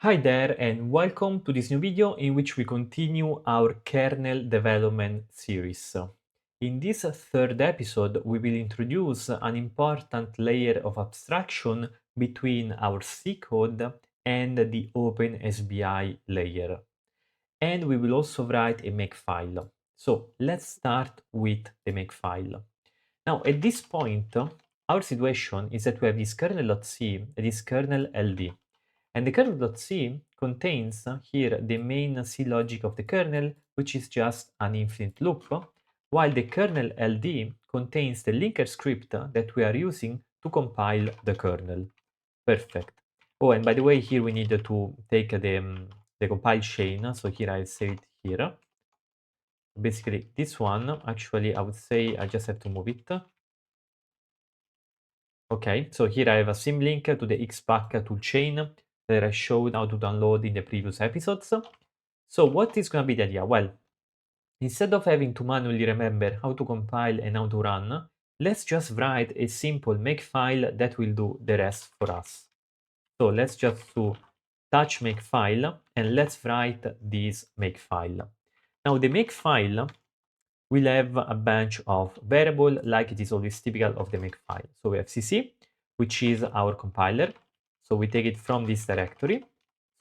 Hi there and welcome to this new video in which we continue our kernel development series. In this third episode, we will introduce an important layer of abstraction between our C code and the Open SBI layer. And we will also write a Makefile. So let's start with the Makefile. Now at this point, our situation is that we have this kernel.c and this kernel LD. And the kernel.c contains here the main C logic of the kernel, which is just an infinite loop, while the kernel LD contains the linker script that we are using to compile the kernel. Perfect. Oh, and by the way, here we need to take the compile chain. So here I'll say it here. Basically, this one, actually, I would say I just have to move it. Okay, so here I have a symlink to the Xpack toolchain that I showed how to download in the previous episodes. So what is going to be the idea? Well, instead of having to manually remember how to compile and how to run, let's just write a simple makefile that will do the rest for us. So let's just do touch makefile and let's write this makefile. Now the makefile will have a bunch of variables like it is always typical of the makefile. So we have cc, which is our compiler. So we take it from this directory.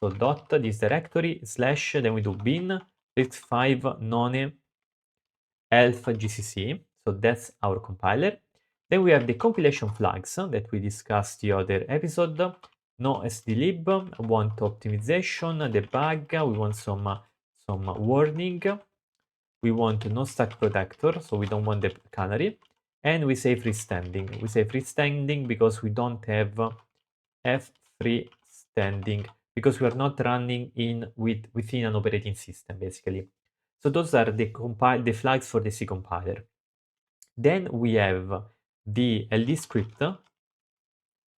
So dot this directory slash, then we do bin 65 none elf gcc. So that's our compiler. Then we have the compilation flags that we discussed the other episode. No sdlib, want optimization, debug, we want some warning. We want no stack protector, so we don't want the canary. And we say freestanding. We say freestanding because we don't have f freestanding because we are not running within an operating system, basically. So those are the flags for the C compiler. Then we have the LD script,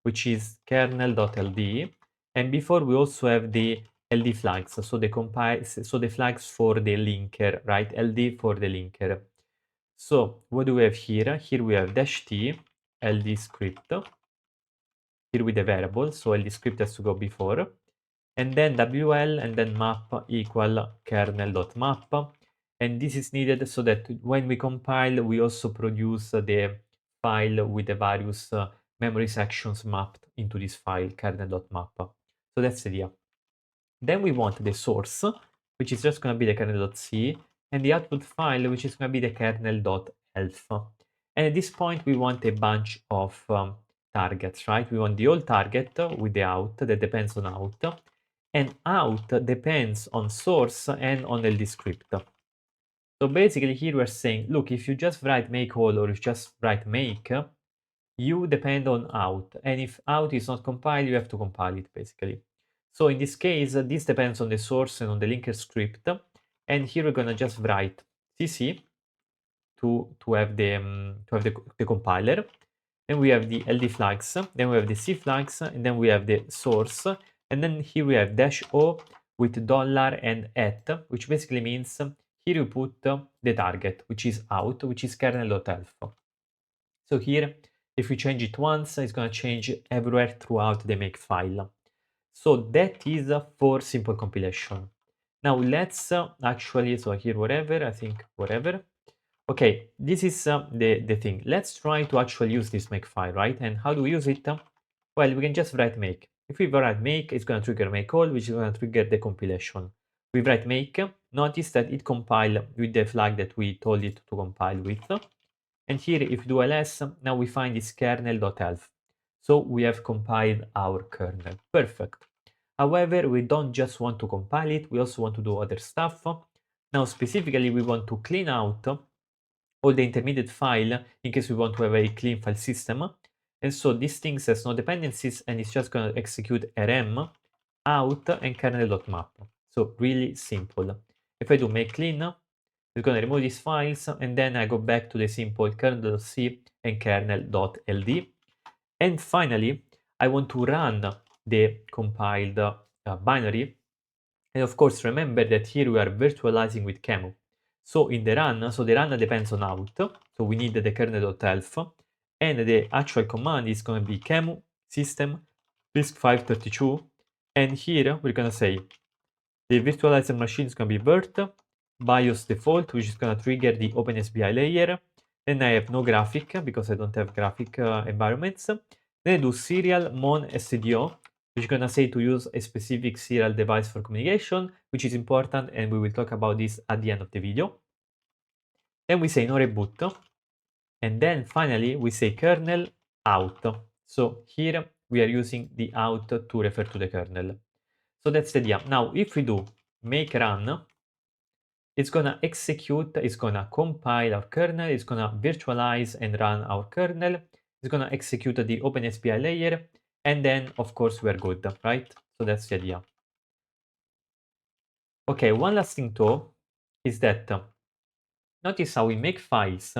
which is kernel.ld, and before we also have the LD flags, so the flags for the linker, right? LD for the linker. So what do we have here? Here we have -t LD script, here with the variable, so LD script has to go before, and then WL and then map equal kernel.map, and this is needed so that when we compile, we also produce the file with the various memory sections mapped into this file kernel.map. So that's the idea. Then we want the source, which is just going to be the kernel.c, and the output file, which is going to be the kernel.elf. And at this point, we want a bunch of targets, right? We want the old target with the out that depends on out, and out depends on source and on LD script. So basically here we're saying, look, if you just write make all or if you just write make, you depend on out. And if out is not compiled, you have to compile it basically. So in this case, this depends on the source and on the linker script. And here we're gonna just write cc to have the compiler. Then we have the LD flags, then we have the C flags, and then we have the source. And then here we have -o with dollar and @ which basically means here you put the target, which is out, which is kernel.elf. So here, if we change it once, it's going to change everywhere throughout the makefile. So that is for simple compilation. Now let's actually, so here whatever, I think whatever. Okay, this is the thing. Let's try to actually use this makefile, right? And how do we use it? Well, we can just write make. If we write make, it's going to trigger make all, which is going to trigger the compilation. We write make, notice that it compile with the flag that we told it to compile with. And here, if we do ls, now we find this kernel.elf. So we have compiled our kernel. Perfect. However, we don't just want to compile it, we also want to do other stuff. Now, specifically, we want to clean out all the intermediate file in case we want to have a clean file system. And so this thing has no dependencies and it's just going to execute rm out and kernel.map. So really simple. If I do make clean, it's going to remove these files and then I go back to the simple kernel.c and kernel.ld. And finally, I want to run the compiled binary. And of course, remember that here we are virtualizing with Kemu. So in the run, so the run depends on out. So we need the kernel.elf. And the actual command is going to be kemu system disk532 And here we're gonna say the virtualized machine is gonna be virt BIOS default, which is gonna trigger the OpenSBI layer. Then I have no graphic because I don't have graphic environments. Then I do serial mon SDO, which is gonna say to use a specific serial device for communication, which is important, and we will talk about this at the end of the video. Then we say no reboot, and then finally we say kernel out. So here we are using the out to refer to the kernel. So that's the idea. Now, if we do make run, it's gonna execute, it's gonna compile our kernel, it's gonna virtualize and run our kernel, it's gonna execute the OpenSBI layer, and then of course we're good, right? So that's the idea. Okay, one last thing though is that notice how we make files.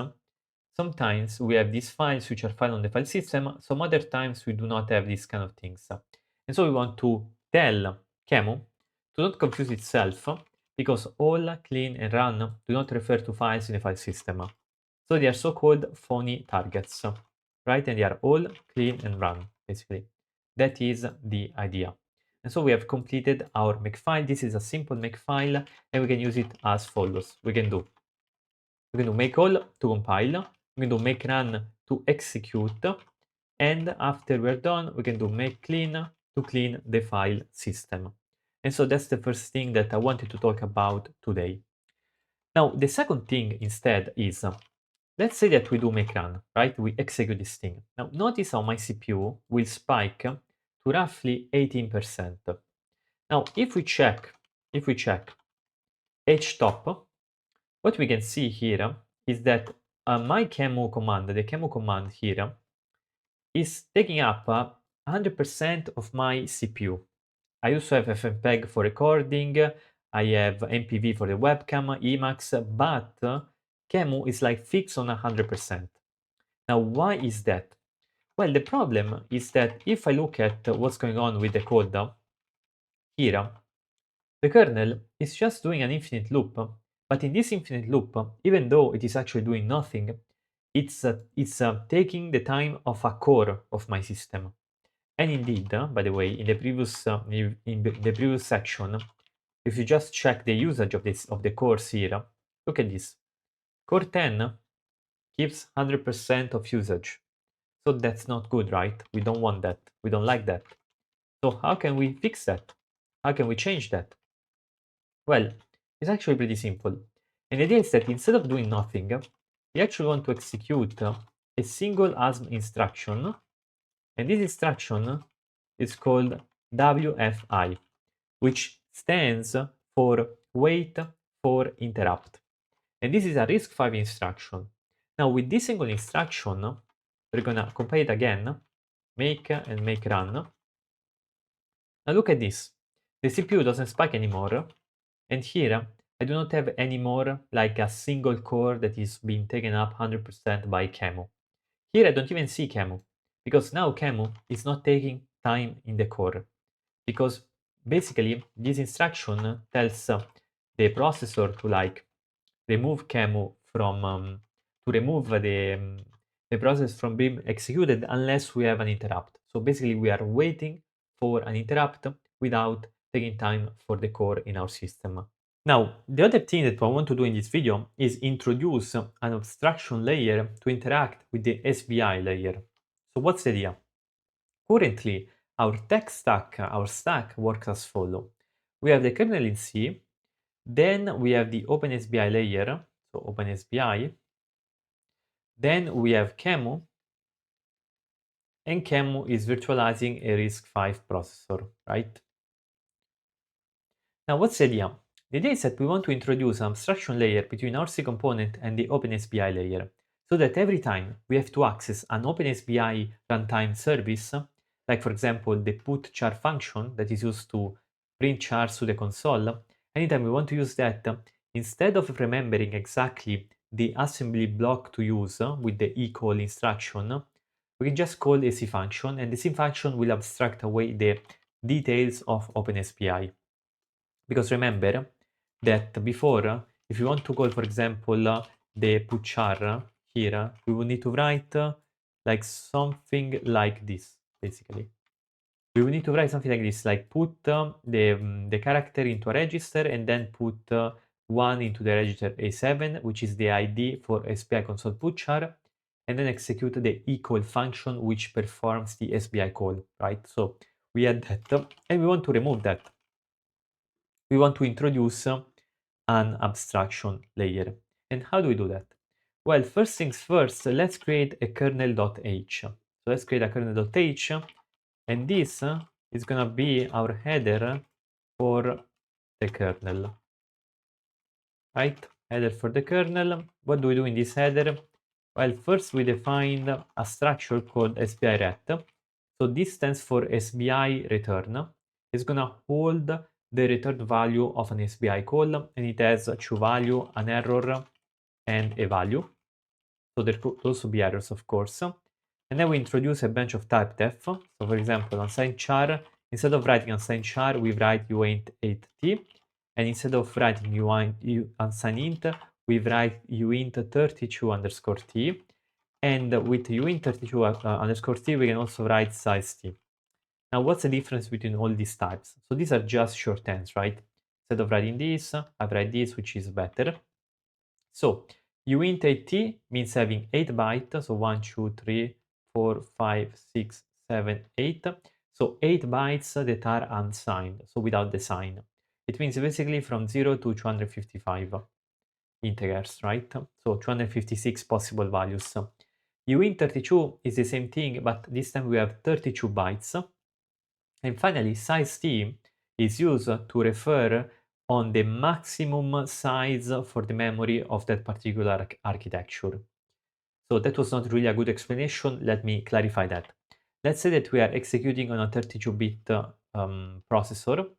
Sometimes we have these files which are filed on the file system, some other times we do not have these kind of things. And so we want to tell Kemu to not confuse itself because all clean and run do not refer to files in the file system. So they are so-called phony targets, right? And they are all clean and run, basically. That is the idea. And so we have completed our Makefile. This is a simple Makefile, and we can use it as follows. We can do make all to compile, we can do make run to execute, and after we're done, we can do make clean to clean the file system. And so that's the first thing that I wanted to talk about today. Now, the second thing instead is, let's say that we do make run, right? We execute this thing. Now, notice how my CPU will spike to roughly 18%. Now, if we check htop, what we can see here is that my Kemu command, the Kemu command here, is taking up 100% of my CPU. I also have FFmpeg for recording, I have MPV for the webcam, Emacs, but Kemu is like fixed on 100%. Now, why is that? Well, the problem is that if I look at what's going on with the code here, the kernel is just doing an infinite loop, but in this infinite loop, even though it is actually doing nothing, it's taking the time of a core of my system. And indeed, by the way, in the previous section, if you just check the usage of the cores here, look at this. Core 10 gives 100% of usage. So that's not good, right? We don't want that. We don't like that. So how can we fix that? How can we change that? Well, it's actually pretty simple. And the idea is that instead of doing nothing, we actually want to execute a single ASM instruction. And this instruction is called WFI, which stands for wait for interrupt. And this is a RISC-V instruction. Now with this single instruction, we're gonna compile it again, make and make run. Now look at this. The CPU doesn't spike anymore. And here, I do not have anymore like a single core that is being taken up 100% by Kemu. Here I don't even see Kemu, because now Kemu is not taking time in the core. Because basically, this instruction tells the processor to like remove Kemu from, to remove the process from being executed unless we have an interrupt. So basically, we are waiting for an interrupt without taking time for the core in our system. Now, the other thing that I want to do in this video is introduce an abstraction layer to interact with the SBI layer. So what's the idea? Currently, our tech stack, our stack works as follows. We have the kernel in C, then we have the OpenSBI layer, so OpenSBI, then we have Kemu, and Kemu is virtualizing a RISC-V processor, right? Now, what's the idea? The idea is that we want to introduce an abstraction layer between our C component and the OpenSBI layer, so that every time we have to access an OpenSBI runtime service, like for example the put char function that is used to print chars to the console, anytime we want to use that, instead of remembering exactly the assembly block to use with the equal instruction, we can just call a C function, and the C function will abstract away the details of OpenSBI. Because remember that before, if you want to call, for example, the putchar here, we will need to write like something like this, basically. we will need to write something like this, like put the character into a register and then put 1 into the register A7, which is the ID for SBI console putchar, and then execute the equal function which performs the SBI call, right? So we add that, and we want to remove that. We want to introduce an abstraction layer. And how do we do that? Well, first things first, let's create a kernel.h. So let's create a kernel.h, and this is gonna be our header for the kernel, right? Header for the kernel. What do we do in this header? Well, first we define a structure called SBI ret. So this stands for SBI return. It's gonna hold the return value of an SBI call, and it has two value, an error and a value. So there could also be errors, of course. And then we introduce a bunch of type def. So for example, unsigned char, instead of writing unsigned char, we write uint 8t. And instead of writing unsigned int, we write uint 32 underscore t. And with uint 32 underscore t, we can also write size t. Now, what's the difference between all these types? So these are just shorthands, right? Instead of writing this, I write this, which is better. So uint 8t means having 8 bytes, so 1, 2, 3, 4, 5, 6, 7, 8. So 8 bytes that are unsigned, so without the sign. It means basically from 0 to 255 integers, right? So 256 possible values. uint32 is the same thing, but this time we have 32 bytes. And finally, size t is used to refer on the maximum size for the memory of that particular architecture. So that was not really a good explanation. Let me clarify that. Let's say that we are executing on a 32-bit processor.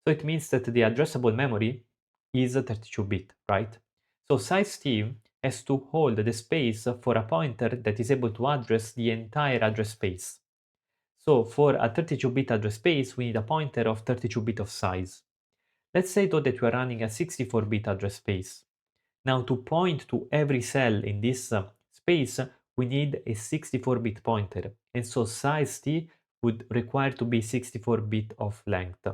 So it means that the addressable memory is 32-bit, right? So size t has to hold the space for a pointer that is able to address the entire address space. So for a 32-bit address space, we need a pointer of 32-bit of size. Let's say though that we are running a 64-bit address space. Now to point to every cell in this space, we need a 64-bit pointer. And so size t would require to be 64-bit of length.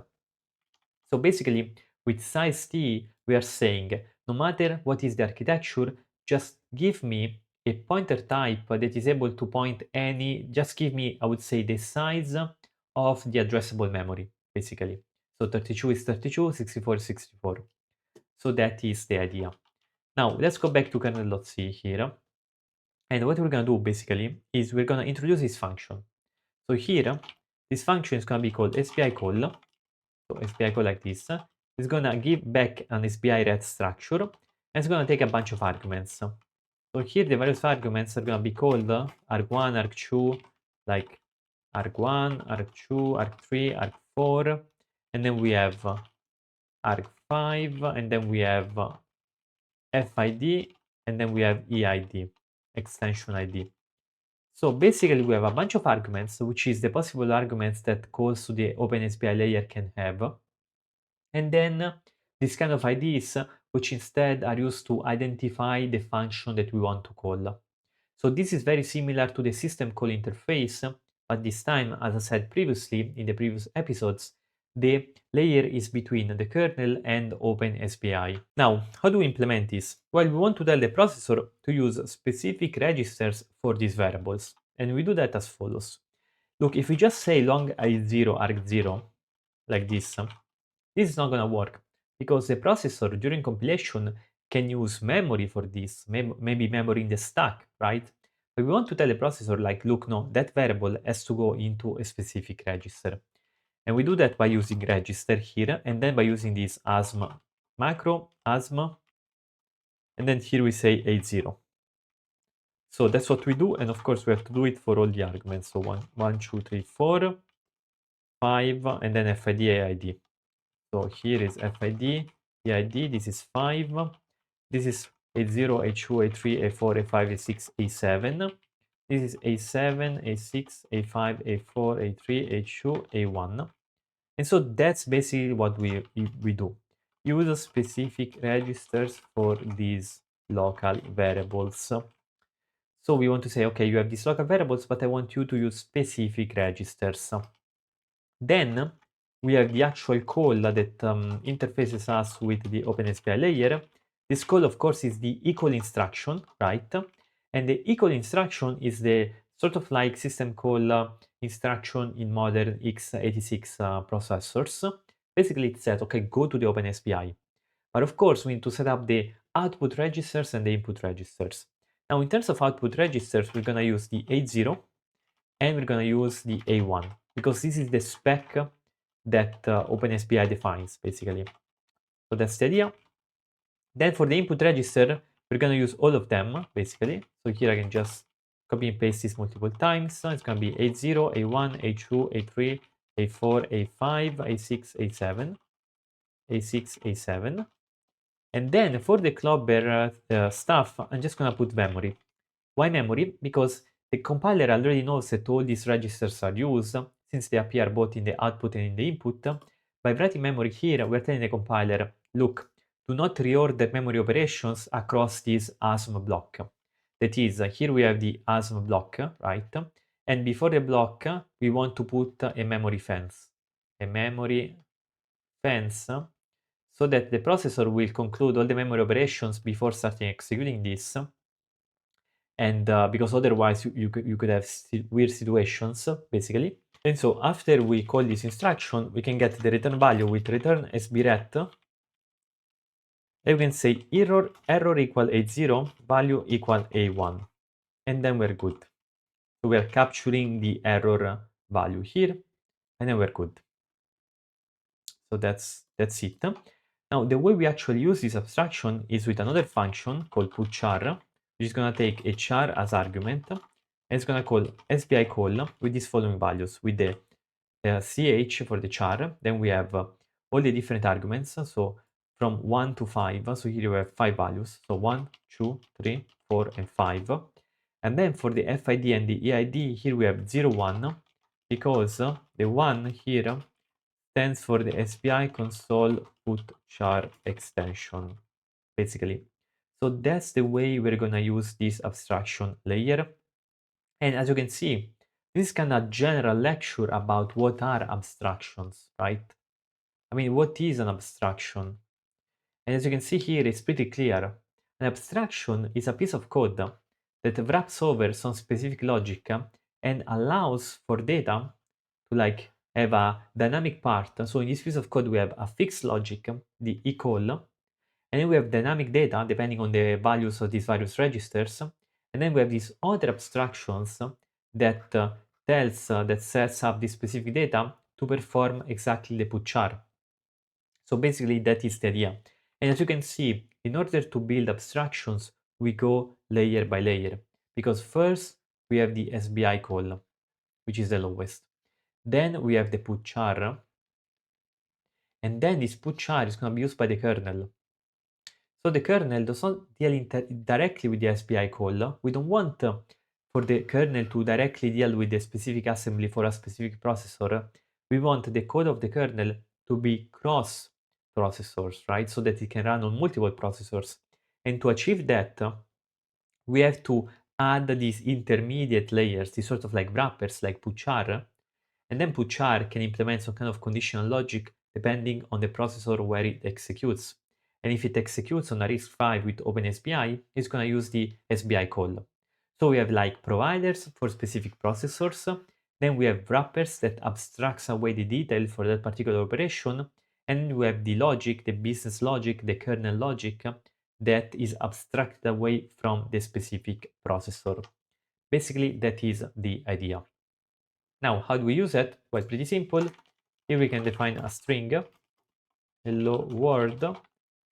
So basically, with size t, we are saying, no matter what is the architecture, just give me a pointer type that is able to point just give me, I would say, the size of the addressable memory, basically. So 32 is 32, 64 is 64. So that is the idea. Now, let's go back to kernel.c here. And what we're going to do, basically, is we're going to introduce this function. So here, this function is going to be called SBI call. So SBI call like this. It's going to give back an SBI ret structure, and it's going to take a bunch of arguments. So here the various arguments are going to be called arg1, arg2, like arg1, arg2, arg3, arg4, and then we have arg5, and then we have FID, and then we have EID, extension ID. So basically we have a bunch of arguments, which is the possible arguments that calls to the OpenSBI layer can have. And then this kind of IDs, which instead are used to identify the function that we want to call. So this is very similar to the system call interface, but this time, as I said previously in the previous episodes, the layer is between the kernel and OpenSBI. Now, how do we implement this? Well, we want to tell the processor to use specific registers for these variables, and we do that as follows. Look, if we just say long i0 arg0 like this is not going to work because the processor during compilation can use memory for this, maybe memory in the stack, right? But we want to tell the processor like, look, no, that variable has to go into a specific register. And we do that by using register here, and then by using this asm macro, asm, and then here we say a0. So that's what we do, and of course we have to do it for all the arguments. So 1, 2, 3, 4, 5, and then FID, AID. So here is FID, EID, this is 5, this is A0, A2, A3, A4, A5, A6, A7, this is A7, A6, A5, A4, A3, A2, A1. And so that's basically what we do. Use specific registers for these local variables. So we want to say, okay, you have these local variables, but I want you to use specific registers. Then we have the actual call that interfaces us with the OpenSPI layer. This call, of course, is the equal instruction, right? And the equal instruction is the sort of like system call instruction in modern x86 processors. Basically, it says, okay, go to the OpenSPI. But of course, we need to set up the output registers and the input registers. Now, in terms of output registers, we're going to use the A0 and we're going to use the A1 because this is the spec that OpenSPI defines, basically. So that's the idea. Then for the input register, we're going to use all of them, basically. So here I can just copy and paste this multiple times. So it's going to be A0, A1, A2, A3, A4, A5, A6, A7, A6, A7. And then for the clobber stuff, I'm just going to put memory. Why memory? Because the compiler already knows that all these registers are used, since they appear both in the output and in the input. By writing memory here, we're telling the compiler, look, do not reorder memory operations across this ASM block. That is, here we have the ASM block, right? And before the block, we want to put a memory fence. A memory fence, so that the processor will conclude all the memory operations before starting executing this. And because otherwise you could have weird situations, basically. And so after we call this instruction, we can get the return value with return sbret. And we can say error equal A0, value equal A1. And then we're good. So we are capturing the error value here, and then we're good. So that's it. Now, the way we actually use this abstraction is with another function called putchar, which is going to take a char as argument, and it's going to call SBI call with these following values, with the ch for the char. Then we have all the different arguments, so from 1 to 5. So here we have 5 values, so 1, 2, 3, 4, and 5. And then for the FID and the EID, here we have 0, 1, because the 1 here stands for the SPI console put char extension, basically. So that's the way we're gonna use this abstraction layer. And as you can see, this is kind of general lecture about what are abstractions, right? I mean, what is an abstraction? And as you can see here, it's pretty clear. An abstraction is a piece of code that wraps over some specific logic and allows for data to like have a dynamic part. So in this piece of code, we have a fixed logic, the eCall, and then we have dynamic data depending on the values of these various registers. And then we have these other abstractions that that sets up this specific data to perform exactly the putchar. So basically that is the idea. And as you can see, in order to build abstractions, we go layer by layer. Because first we have the SBI call, which is the lowest. Then we have the putchar, and then this putchar is going to be used by the kernel. So the kernel does not deal directly with the SBI call. We don't want for the kernel to directly deal with the specific assembly for a specific processor. We want the code of the kernel to be cross processors, right? So that it can run on multiple processors. And to achieve that, we have to add these intermediate layers, these sort of like wrappers like putchar, and then putchar can implement some kind of conditional logic depending on the processor where it executes. And if it executes on a RISC-V with OpenSBI, it's going to use the SBI call. So we have like providers for specific processors, then we have wrappers that abstracts away the detail for that particular operation, and we have the logic, the business logic, the kernel logic that is abstracted away from the specific processor. Basically, that is the idea. Now, how do we use it? Well, pretty simple. Here we can define a string, hello world,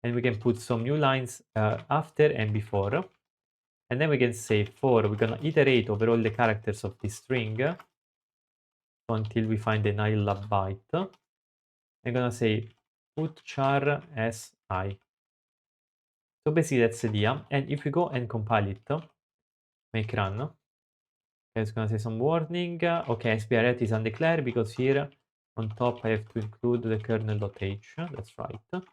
and we can put some new lines after and before. And then we can say for, we're gonna iterate over all the characters of this string until we find the nil byte. I'm gonna say put char as I. So basically that's the idea. And if we go and compile it, make run, it's gonna say some warning. Okay, SBRet is undeclared because here on top I have to include the kernel.h. That's right.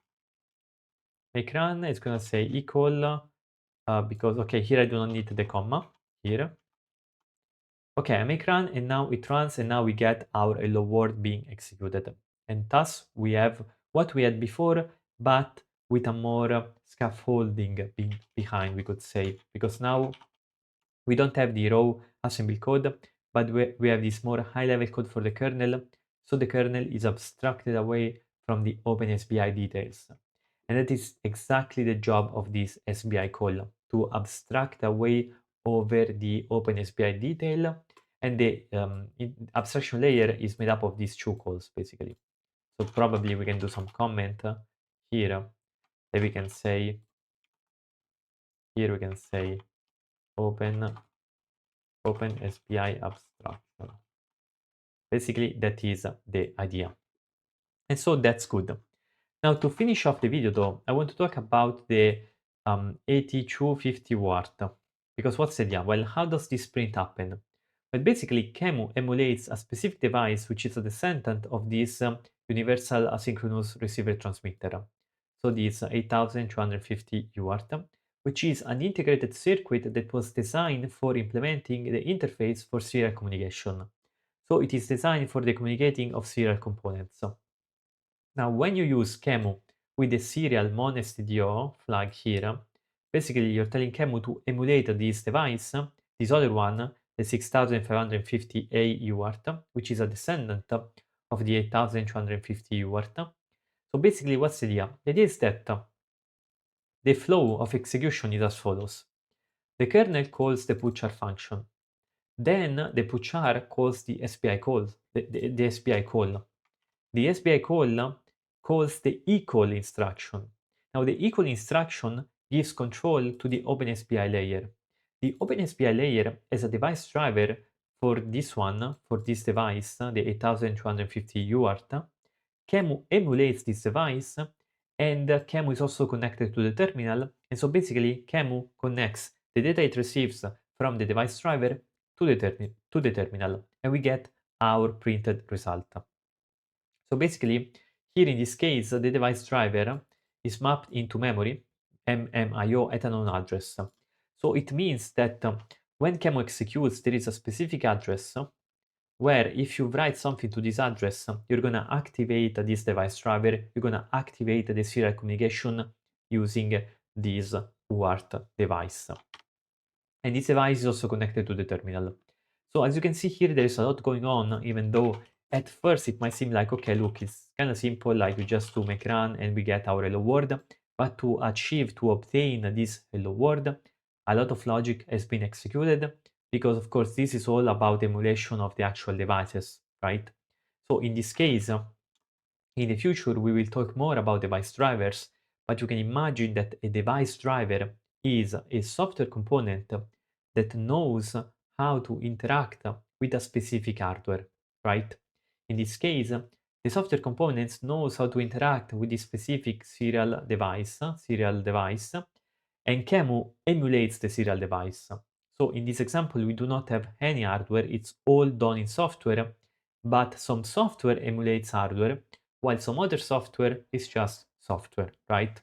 Make run is gonna say equal because okay, here I do not need the comma here. Okay, I make run and now it runs and now we get our hello world being executed. And thus we have what we had before, but with a more scaffolding behind, we could say, because now we don't have the raw assembly code, but we have this more high-level code for the kernel. So the kernel is abstracted away from the OpenSBI details. And that is exactly the job of this SBI call, to abstract away over the OpenSBI detail. And the abstraction layer is made up of these two calls, basically. So probably we can do some comment here that we can say, open SBI abstraction. Basically, that is the idea. And so that's good. Now, to finish off the video, though, I want to talk about the 8250 UART. Because what's the idea? Well, how does this print happen? Well, basically, QEMU emulates a specific device which is a descendant of this universal asynchronous receiver transmitter. So this 8250 UART, which is an integrated circuit that was designed for implementing the interface for serial communication. So it is designed for the communicating of serial components. Now, when you use QEMU with the serial mon_stdio flag here, basically you're telling QEMU to emulate this device, this other one, the 6550A UART, which is a descendant of the 8250 UART. So basically, what's the idea? The idea is that the flow of execution is as follows. The kernel calls the puchar function. Then the puchar calls the SPI call, the SPI call. The SBI call calls the equal instruction. Now the equal instruction gives control to the OpenSBI layer. The OpenSBI layer as a device driver for this one, for this device, the 8250 UART. QEMU emulates this device and QEMU is also connected to the terminal. And so basically QEMU connects the data it receives from the device driver to the terminal and we get our printed result. So basically, here in this case, the device driver is mapped into memory, MMIO, at an unknown address. So it means that when QEMU executes, there is a specific address where if you write something to this address, you're going to activate this device driver, you're going to activate the serial communication using this UART device. And this device is also connected to the terminal. So as you can see here, there is a lot going on, even though at first it might seem like, okay, look, it's kind of simple, like we just do make run and we get our hello world. But to achieve, to obtain this hello world, a lot of logic has been executed because, of course, this is all about emulation of the actual devices, right? So in this case, in the future, we will talk more about device drivers, but you can imagine that a device driver is a software component that knows how to interact with a specific hardware, right? In this case, the software components knows how to interact with the specific serial device, and QEMU emulates the serial device. So in this example, we do not have any hardware, it's all done in software, but some software emulates hardware, while some other software is just software, right?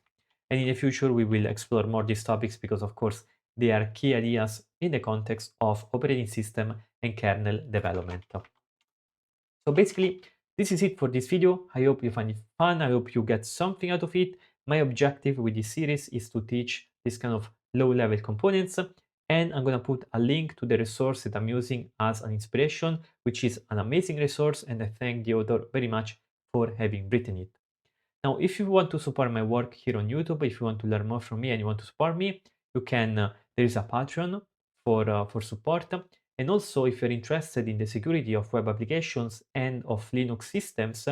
And in the future, we will explore more these topics because, of course, they are key ideas in the context of operating system and kernel development. So basically, this is it for this video. I hope you find it fun. I hope you get something out of it. My objective with this series is to teach this kind of low-level components, and I'm going to put a link to the resource that I'm using as an inspiration, which is an amazing resource, and I thank the author very much for having written it. Now, if you want to support my work here on YouTube, if you want to learn more from me and you want to support me, you can, there is a Patreon for support. And also, if you're interested in the security of web applications and of Linux systems,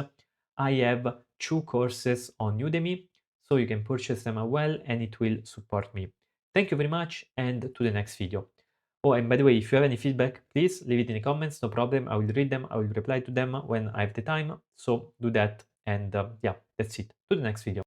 I have 2 courses on Udemy, so you can purchase them as well and it will support me. Thank you very much and to the next video. Oh, and by the way, if you have any feedback, please leave it in the comments, no problem. I will read them, I will reply to them when I have the time. So do that. And yeah, that's it. To the next video.